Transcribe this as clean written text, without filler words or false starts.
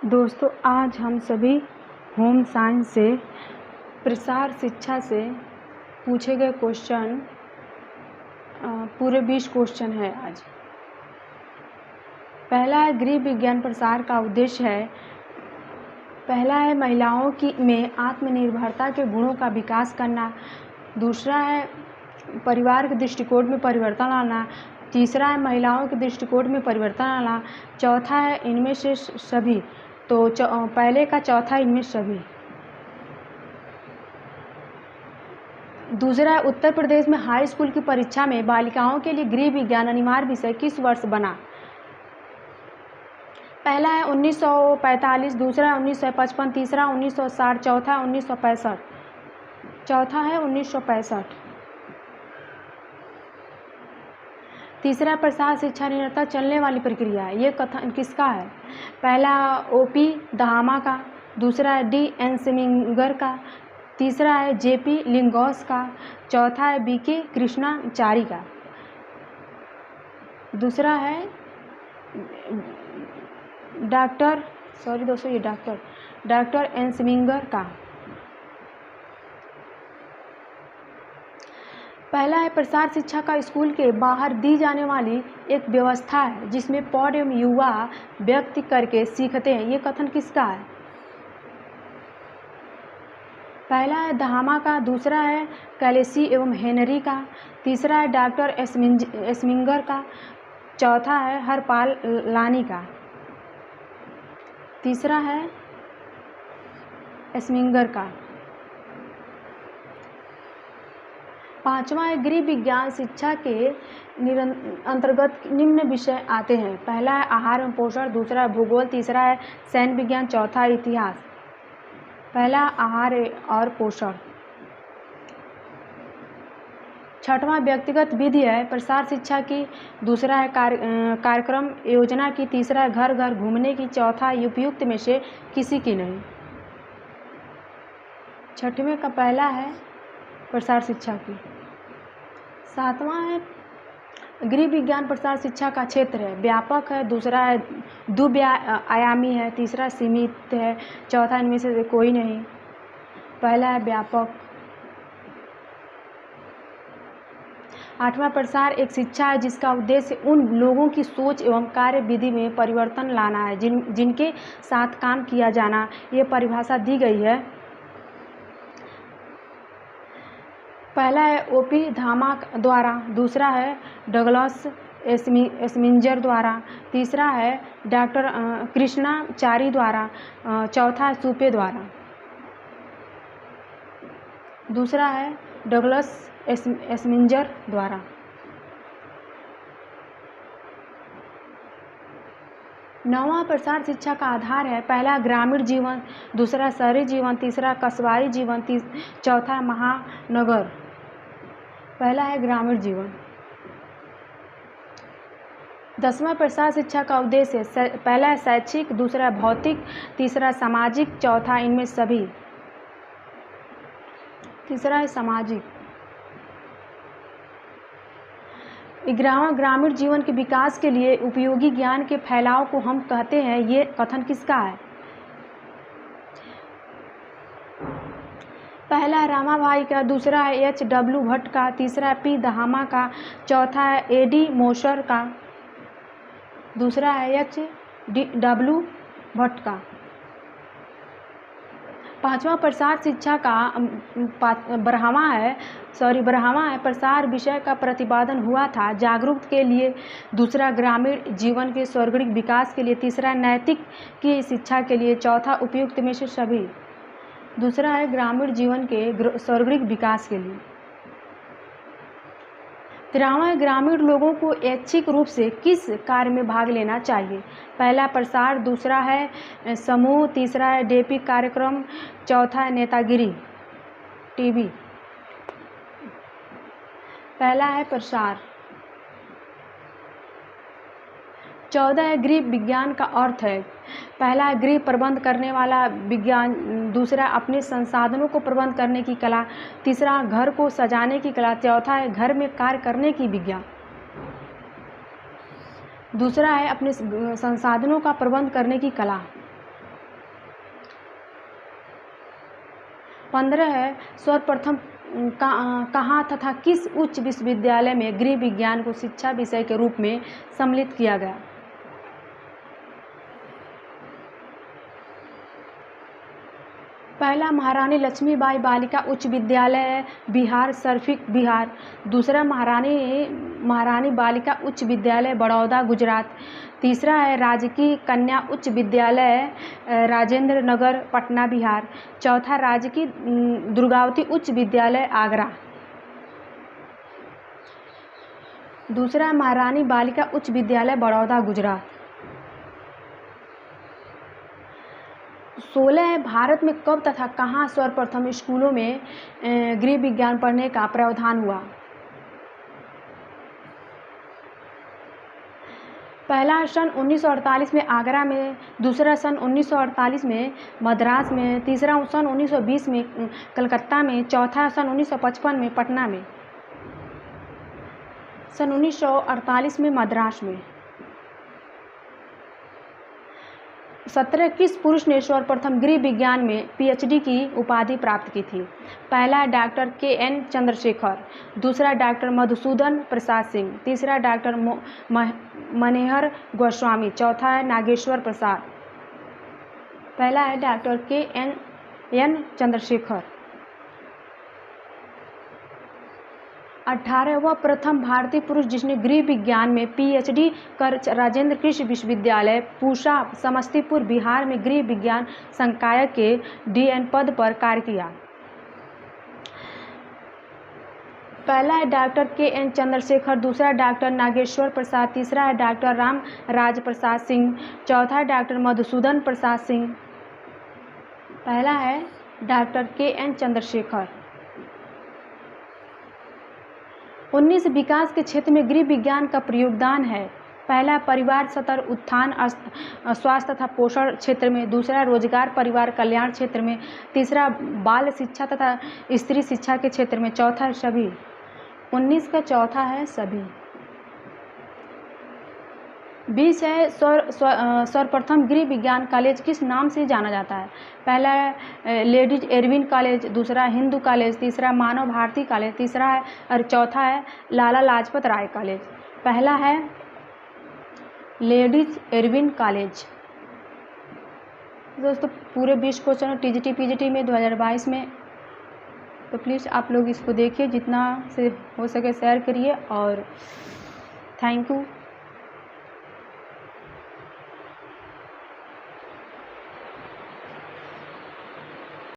दोस्तों, आज हम सभी होम साइंस से प्रसार शिक्षा से पूछे गए क्वेश्चन पूरे 20 क्वेश्चन है। आज पहला है गृह विज्ञान प्रसार का उद्देश्य है। पहला है महिलाओं की में आत्मनिर्भरता के गुणों का विकास करना। दूसरा है परिवार के दृष्टिकोण में परिवर्तन लाना। तीसरा है महिलाओं के दृष्टिकोण में परिवर्तन लाना। चौथा है इनमें से सभी। तो पहले का चौथा इनमें सभी। दूसरा, उत्तर प्रदेश में हाई स्कूल की परीक्षा में बालिकाओं के लिए गृह विज्ञान अनिवार्य विषय किस वर्ष बना? पहला है 1945, दूसरा है 1955, तीसरा 1960, चौथा 1965। चौथा है 1965। तीसरा, प्रसार शिक्षा निरंतर चलने वाली प्रक्रिया है। ये कथन किसका है? पहला ओपी दहामा का, दूसरा है डी एन सेमिंगर का, तीसरा है जेपी लिंगोस का, चौथा है बीके कृष्णाचारी का। दूसरा है डॉक्टर एन सेमिंगर का। पहला है प्रसार शिक्षा का स्कूल के बाहर दी जाने वाली एक व्यवस्था है जिसमें पौध एवं युवा व्यक्ति करके सीखते हैं। ये कथन किसका है? पहला है दहामा का, दूसरा है कैलेसी एवं हेनरी का, तीसरा है डॉक्टर एस्मिंगर का, चौथा है हरपाल लानी का। तीसरा है एस्मिंगर का। पांचवा है गृह विज्ञान शिक्षा के अंतर्गत निम्न विषय आते हैं। पहला है आहार एवं पोषण, दूसरा है भूगोल, तीसरा है सैन्य विज्ञान, चौथा है इतिहास। पहला आहार और पोषण। छठवां व्यक्तिगत विधि है प्रसार शिक्षा की, दूसरा है कार्यक्रम योजना की, तीसरा है घर घर घूमने की, चौथा है उपयुक्त में से किसी की नहीं। छठवें का पहला है प्रसार शिक्षा की। सातवां है गृह विज्ञान प्रसार शिक्षा का क्षेत्र है, व्यापक है, दूसरा है द्विआयामी है, तीसरा सीमित है, चौथा इनमें से कोई नहीं। पहला है व्यापक। आठवां प्रसार एक शिक्षा है जिसका उद्देश्य उन लोगों की सोच एवं कार्य विधि में परिवर्तन लाना है जिनके साथ काम किया जाना। ये परिभाषा दी गई है। पहला है ओपी धामा द्वारा, दूसरा है डगलस एस्मिंजर द्वारा, तीसरा है डॉक्टर कृष्णाचारी द्वारा, चौथा है सुपे द्वारा। दूसरा है डगलस एस्मिंजर द्वारा। नौवां प्रसार शिक्षा का आधार है। पहला ग्रामीण जीवन, दूसरा शहरी जीवन, तीसरा कस्बाई जीवन, चौथा महानगर। पहला है ग्रामीण जीवन। 10वां प्रसार शिक्षा का उद्देश्य पहला है शैक्षिक, दूसरा है भौतिक, तीसरा सामाजिक, चौथा इनमें सभी। तीसरा है सामाजिक। 11वां ग्रामीण जीवन के विकास के लिए उपयोगी ज्ञान के फैलाव को हम कहते हैं। ये कथन किसका है? पहला है रामाभाई का, दूसरा है एच.डब्ल्यू. भट्ट का, तीसरा है पी. दहामा का, चौथा है ए.डी. मोशर का, दूसरा है एच.डब्ल्यू. भट्ट का। पांचवा प्रसार शिक्षा का बढ़ावा है प्रसार विषय का प्रतिपादन हुआ था जागरूक के लिए, दूसरा ग्रामीण जीवन के सर्वांगीण विकास के लिए, तीसरा नैतिक की शिक्षा के लिए, चौथा उपयुक्त में से सभी। दूसरा है ग्रामीण जीवन के सर्वांगीण विकास के लिए। 13वां ग्रामीण लोगों को ऐच्छिक रूप से किस कार्य में भाग लेना चाहिए? पहला प्रसार, दूसरा है समूह, तीसरा है डेपी कार्यक्रम, चौथा है नेतागिरी टीवी। पहला है प्रसार। 14 है गृह विज्ञान का अर्थ है। पहला है गृह प्रबंध करने वाला विज्ञान, दूसरा अपने संसाधनों को प्रबंध करने की कला, तीसरा घर को सजाने की कला, चौथा है घर में कार्य करने की विज्ञान। दूसरा है अपने संसाधनों का प्रबंध करने की कला। 15 है सर्वप्रथम कहाँ तथा किस उच्च विश्वविद्यालय में गृह विज्ञान को शिक्षा विषय के रूप में सम्मिलित किया गया। पहला महारानी लक्ष्मीबाई बालिका उच्च विद्यालय बिहार सर्फिक बिहार। दूसरा महारानी बालिका उच्च विद्यालय बड़ौदा गुजरात। तीसरा है राजकीय कन्या उच्च विद्यालय राजेंद्र नगर पटना बिहार। चौथा राजकीय दुर्गावती उच्च विद्यालय आगरा। दूसरा महारानी बालिका उच्च विद्यालय बड़ौदा गुजरात। 16 है भारत में कब तथा कहाँ सर्वप्रथम स्कूलों में गृह विज्ञान पढ़ने का प्रावधान हुआ। पहला सन 1948 में आगरा में, दूसरा सन 1948 में मद्रास में, तीसरा सन 1920 में कलकत्ता में, चौथा सन 1955 में पटना में। सन 1948 में मद्रास में। 17 किस पुरुष ने सर्वप्रथम गृह विज्ञान में पीएचडी की उपाधि प्राप्त की थी। पहला डॉक्टर के.एन. चंद्रशेखर। दूसरा डॉक्टर मधुसूदन प्रसाद सिंह। तीसरा डॉक्टर मनोहर गोस्वामी। चौथा है नागेश्वर प्रसाद। पहला है डॉक्टर के.एन. चंद्रशेखर। 18 वह प्रथम भारतीय पुरुष जिसने गृह विज्ञान में पीएचडी कर राजेंद्र कृषि विश्वविद्यालय पूसा समस्तीपुर बिहार में गृह विज्ञान संकाय के डीएन पद पर कार्य किया। पहला है डॉक्टर के.एन. चंद्रशेखर। दूसरा डॉक्टर नागेश्वर प्रसाद। तीसरा है डॉक्टर राम राज प्रसाद सिंह। चौथा है डॉक्टर मधुसूदन प्रसाद सिंह। पहला है डॉक्टर के.एन. चंद्रशेखर। 19 विकास के क्षेत्र में गृह विज्ञान का प्रयोगदान है। पहला परिवार स्तर उत्थान स्वास्थ्य तथा पोषण क्षेत्र में। दूसरा रोजगार परिवार कल्याण क्षेत्र में। तीसरा बाल शिक्षा तथा स्त्री शिक्षा के क्षेत्र में। चौथा है सभी। 19 का चौथा है सभी। 20 है सर्वप्रथम गृह विज्ञान कॉलेज किस नाम से जाना जाता है। पहला है लेडीज एरविन कॉलेज। दूसरा हिंदू कॉलेज। तीसरा मानव भारती कॉलेज। तीसरा है और चौथा है लाला लाजपत राय कॉलेज। पहला है लेडीज एरविन कॉलेज। दोस्तों पूरे 20 क्वेश्चन टीजीटी पीजीटी में 2022 में, तो प्लीज़ आप लोग इसको देखिए, जितना से हो सके शेयर करिए और थैंक यू।